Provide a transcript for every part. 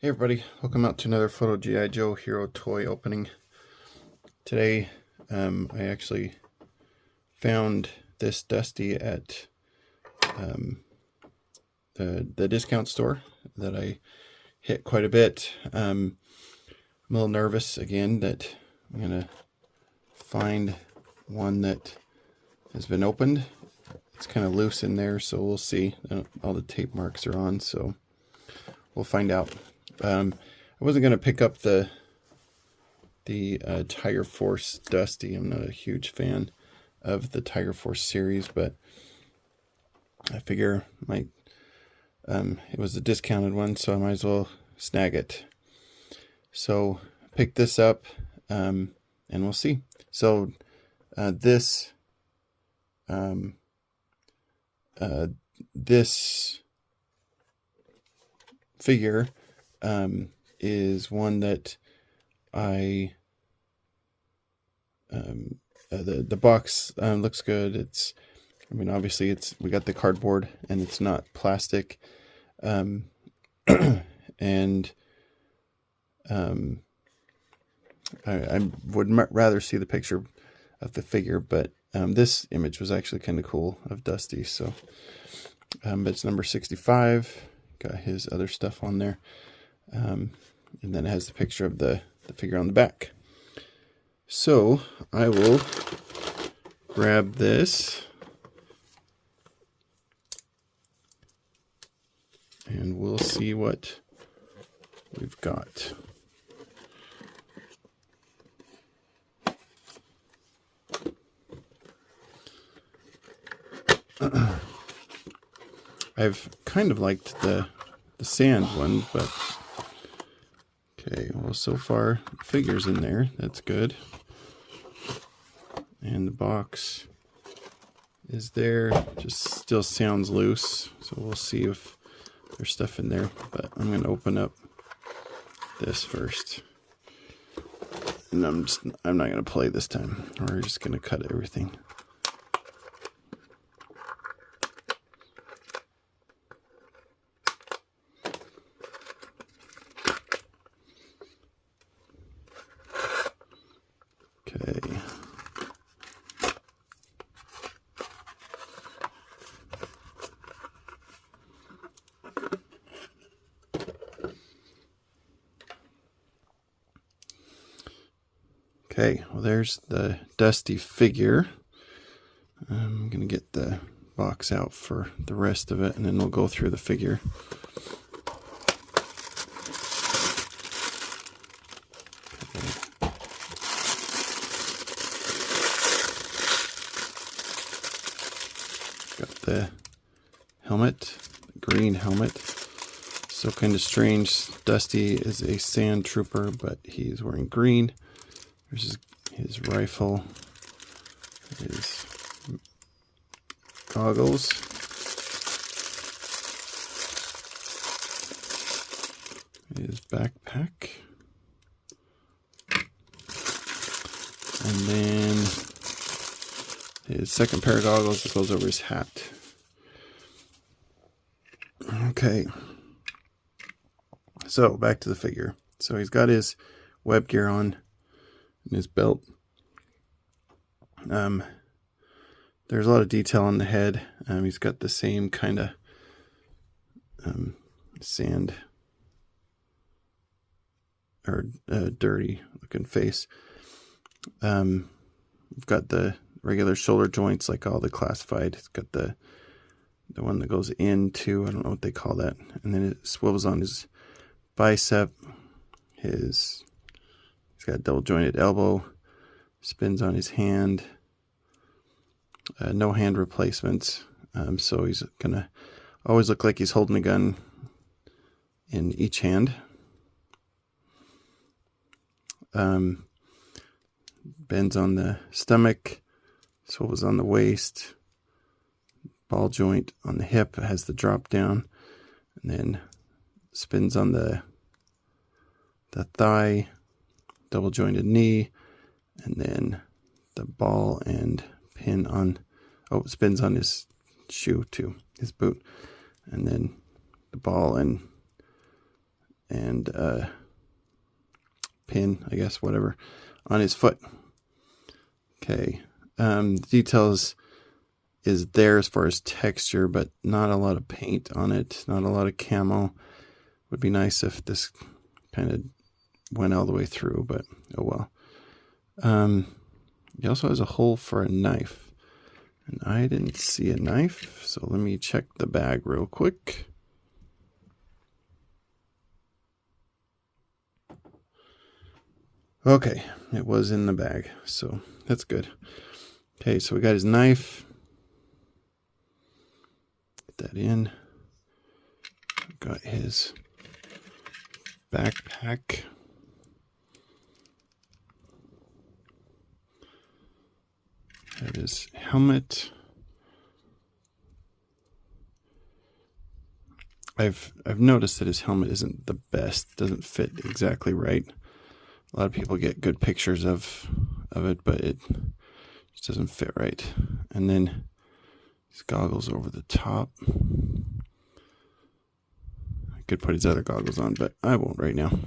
Hey everybody, welcome out to another PhotoGIJoeHero toy opening. Today I actually found this Dusty at the discount store that I hit quite a bit. I'm a little nervous again that I'm going to find one that has been opened. It's kind of loose in there, so we'll see. All the tape marks are on, so we'll find out. I wasn't going to pick up the Tiger Force Dusty. I'm not a huge fan of the Tiger Force series, but I figure it was a discounted one, so I might as well snag it. So pick this up, and we'll see. So this figure is one that I the box looks good. I mean, obviously we got the cardboard and it's not plastic, and I would rather see the picture of the figure, but this image was actually kind of cool of Dusty. So but it's number 65, got his other stuff on there, and then it has the picture of the figure on the back. So I will grab this and we'll see what we've got. I've kind of liked the sand one, but okay, well, so far the figure's in there. That's good. And the box is there. Just still sounds loose, so we'll see if there's stuff in there. But I'm going to open up this first. And I'm not going to play this time. We're just going to cut everything. Okay. Okay, well, there's the Dusty figure. I'm going to get the box out for the rest of it, and then we'll go through the figure. Got the helmet, the green helmet. So kind of strange. Dusty is a sand trooper, but he's wearing green. There's his rifle, his goggles, his backpack, and then his second pair of goggles that goes over his hat. Okay, so back to the figure. So he's got his web gear on and his belt. There's a lot of detail on the head. He's got the same kind of sand or dirty looking face. We've got the regular shoulder joints like all the classified. It's got the one that goes into, I don't know what they call that, and then it swivels on his bicep. He's got a double jointed elbow, spins on his hand. No hand replacements, so he's gonna always look like he's holding a gun in each hand. Bends on the stomach, swivels on the waist, ball joint on the hip, has the drop down, and then spins on the thigh, double jointed knee, and then the ball and pin on, spins on his shoe too, his boot, and then the ball and and pin, I guess, whatever, on his foot. Okay, the details is there as far as texture, but not a lot of paint on it, not a lot of camo. Would be nice if this kind of went all the way through, but oh well. He also has a hole for a knife, and I didn't see a knife, so let me check the bag real quick. Okay, it was in the bag, so that's good. Okay, so we got his knife. Get that in. Got his backpack. Got his helmet. I've noticed that his helmet isn't the best. Doesn't fit exactly right. A lot of people get good pictures of it, but it just doesn't fit right. And then his goggles over the top. I could put his other goggles on, but I won't right now.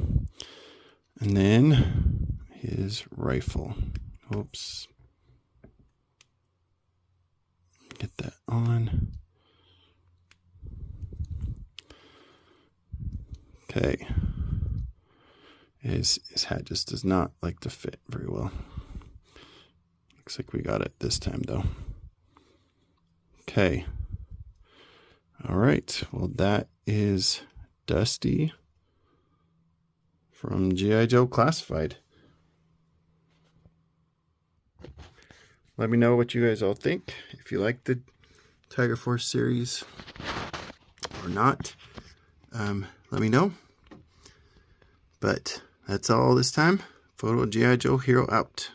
And then his rifle. Oops. Get that on. Okay. His hat just does not like to fit very well. Looks like we got it this time, though. Okay. All right. Well, that is Dusty from G.I. Joe Classified. Let me know what you guys all think. If you like the Tiger Force series or not, let me know. But that's all this time. PhotoGIJoeHero out.